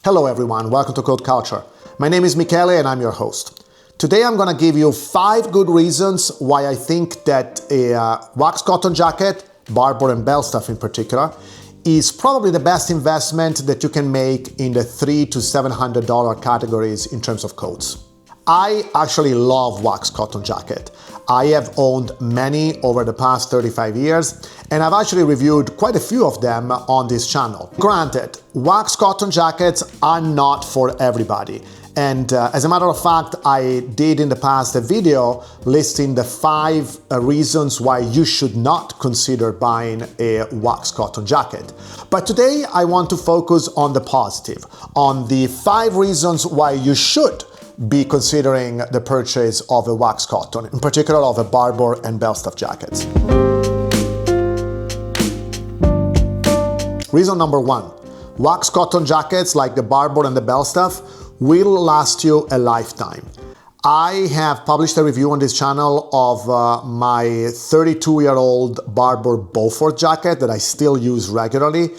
Hello everyone, welcome to Code Culture. My name is Michele and I'm your host. Today I'm going to give you 5 good reasons why I think that a wax cotton jacket, Barbour and Belstaff in particular, is probably the best investment that you can make in the $300 to $700 categories in terms of coats. I actually love wax cotton jacket. I have owned many over the past 35 years, and I've actually reviewed quite a few of them on this channel. Granted, wax cotton jackets are not for everybody. And as a matter of fact, I did in the past a video listing the 5 reasons why you should not consider buying a wax cotton jacket. But today I want to focus on the positive, on the 5 reasons why you should be considering the purchase of a wax cotton, in particular of a Barbour and Belstaff jackets. Reason number 1, wax cotton jackets like the Barbour and the Belstaff will last you a lifetime. I have published a review on this channel of my 32-year-old Barbour Beaufort jacket that I still use regularly.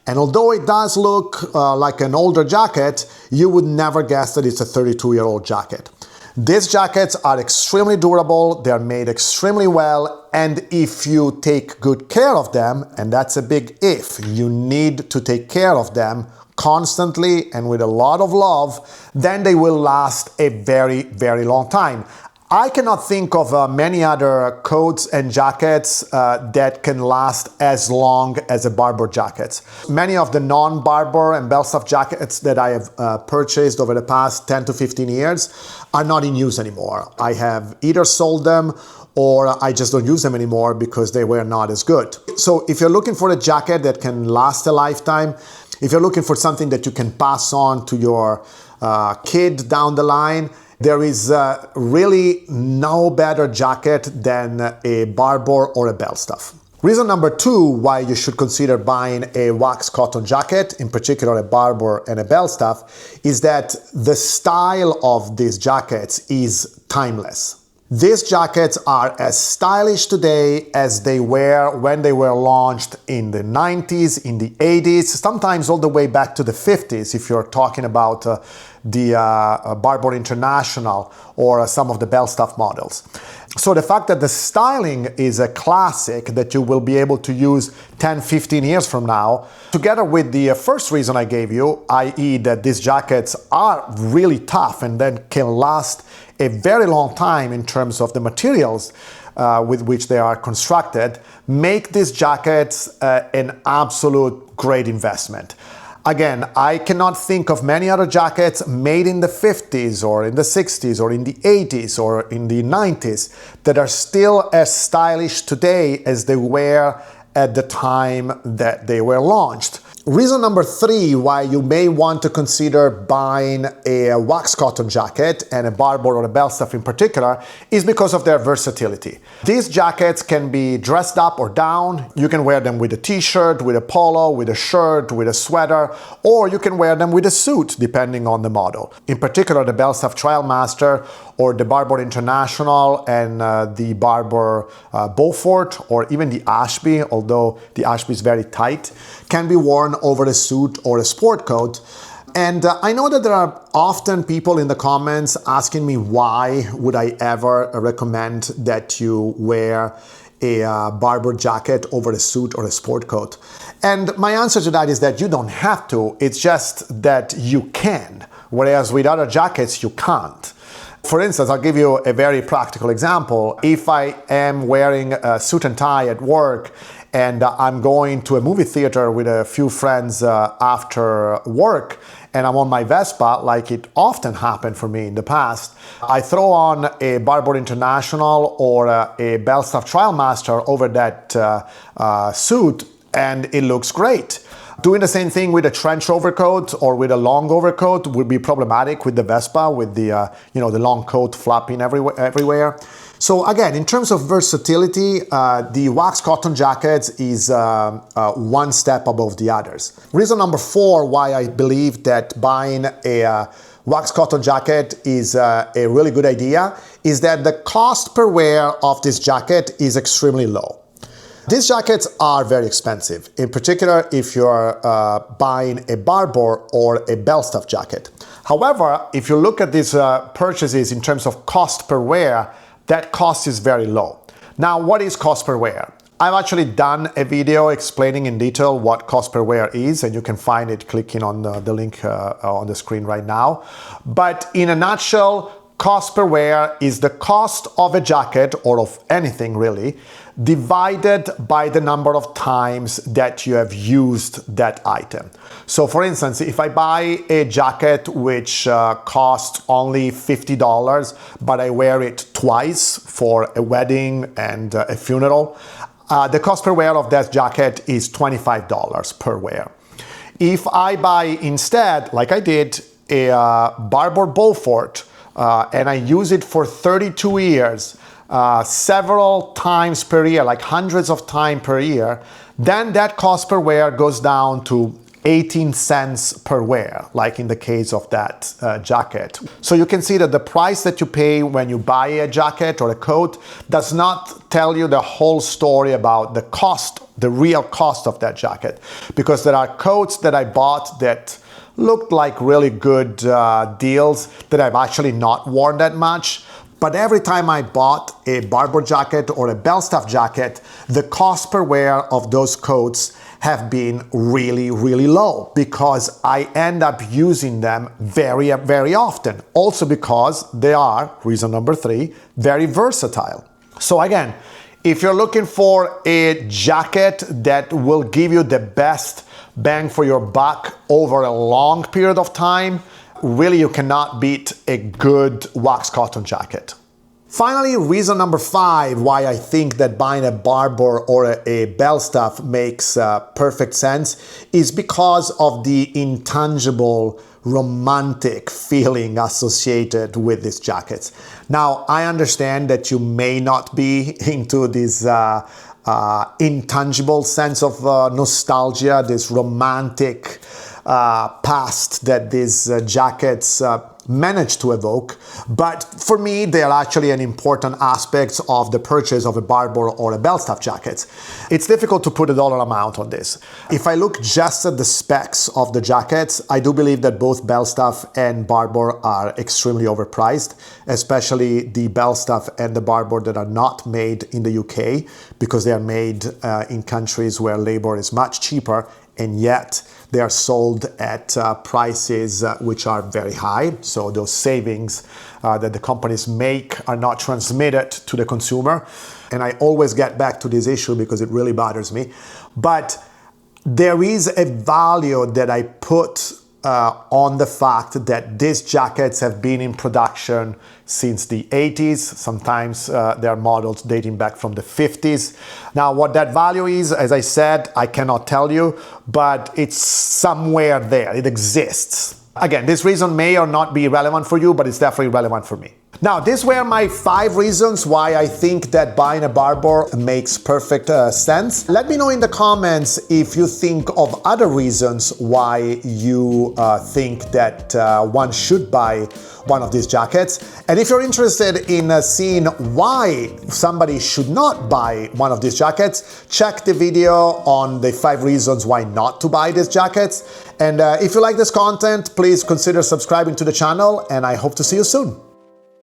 And although it does look like an older jacket, you would never guess that it's a 32-year-old jacket. These jackets are extremely durable, they're made extremely well, and if you take good care of them, and that's a big if, you need to take care of them constantly and with a lot of love, then they will last a very, very long time. I cannot think of many other coats and jackets that can last as long as a Barbour jacket. Many of the non-Barbour and Belstaff jackets that I have purchased over the past 10 to 15 years are not in use anymore. I have either sold them or I just don't use them anymore because they were not as good. So if you're looking for a jacket that can last a lifetime, if you're looking for something that you can pass on to your kid down the line, there is really no better jacket than a Barbour or a Belstaff. Reason number 2 why you should consider buying a wax cotton jacket, in particular a Barbour and a Belstaff, is that the style of these jackets is timeless. These jackets are as stylish today as they were when they were launched in the 90s, in the 80s, sometimes all the way back to the 50s if you're talking about the Barbour International or some of the Belstaff models. So the fact that the styling is a classic that you will be able to use 10, 15 years from now, together with the first reason I gave you, i.e. that these jackets are really tough and then can last a very long time in terms of the materials with which they are constructed, make these jackets an absolute great investment. Again, I cannot think of many other jackets made in the 50s or in the 60s or in the 80s or in the 90s that are still as stylish today as they were at the time that they were launched. Reason number 3 why you may want to consider buying a wax cotton jacket, and a Barbour or a Belstaff in particular, is because of their versatility. These jackets can be dressed up or down. You can wear them with a t-shirt, with a polo, with a shirt, with a sweater, or you can wear them with a suit, depending on the model. In particular, the Belstaff Trailmaster or the Barbour International and the Barbour Beaufort, or even the Ashby, although the Ashby is very tight, can be worn over a suit or a sport coat. And I know that there are often people in the comments asking me why would I ever recommend that you wear a Barbour jacket over a suit or a sport coat. And my answer to that is that you don't have to, it's just that you can, whereas with other jackets you can't. For instance, I'll give you a very practical example. If I am wearing a suit and tie at work and I'm going to a movie theater with a few friends after work, and I'm on my Vespa, like it often happened for me in the past, I throw on a Barbour International or a Belstaff Trailmaster over that suit, and it looks great. Doing the same thing with a trench overcoat or with a long overcoat would be problematic with the Vespa, with the the long coat flapping everywhere. So again, in terms of versatility, the wax cotton jackets is one step above the others. Reason number 4 why I believe that buying a wax cotton jacket is a really good idea is that the cost per wear of this jacket is extremely low. These jackets are very expensive, in particular if you're buying a Barbour or a Belstaff jacket. However, if you look at these purchases in terms of cost per wear, that cost is very low. Now, what is cost per wear? I've actually done a video explaining in detail what cost per wear is, and you can find it clicking on the link on the screen right now. But in a nutshell, cost per wear is the cost of a jacket, or of anything really, divided by the number of times that you have used that item. So for instance, if I buy a jacket which costs only $50, but I wear it twice for a wedding and a funeral, the cost per wear of that jacket is $25 per wear. If I buy instead, like I did, a Barbour Beaufort, and I use it for 32 years, several times per year, like hundreds of times per year, then that cost per wear goes down to 18 cents per wear, like in the case of that jacket. So you can see that the price that you pay when you buy a jacket or a coat does not tell you the whole story about the cost, the real cost of that jacket. Because there are coats that I bought that looked like really good deals that I've actually not worn that much. But every time I bought a Barbour jacket or a Belstaff jacket, the cost per wear of those coats have been really, really low because I end up using them very, very often. Also because they are, reason number 3, very versatile. So again, if you're looking for a jacket that will give you the best bang for your buck over a long period of time, really you cannot beat a good wax cotton jacket. Finally, reason number 5 why I think that buying a Barbour or a Belstaff makes perfect sense is because of the intangible romantic feeling associated with these jackets. Now, I understand that you may not be into this intangible sense of nostalgia, this romantic past that these jackets manage to evoke, but for me they are actually an important aspect of the purchase of a Barbour or a Belstaff jacket. It's difficult to put a dollar amount on this. If I look just at the specs of the jackets, I do believe that both Belstaff and Barbour are extremely overpriced, especially the Belstaff and the Barbour that are not made in the UK, because they are made in countries where labor is much cheaper, and yet they are sold at prices which are very high. So those savings that the companies make are not transmitted to the consumer. And I always get back to this issue because it really bothers me. But there is a value that I put on the fact that these jackets have been in production since the 80s. Sometimes they are models dating back from the 50s. Now, what that value is, as I said, I cannot tell you, but it's somewhere there. It exists. Again, this reason may or not be relevant for you, but it's definitely relevant for me. Now, these were my 5 reasons why I think that buying a Barbour makes perfect sense. Let me know in the comments if you think of other reasons why you think that one should buy one of these jackets. And if you're interested in seeing why somebody should not buy one of these jackets, check the video on the 5 reasons why not to buy these jackets. And if you like this content, please consider subscribing to the channel, and I hope to see you soon.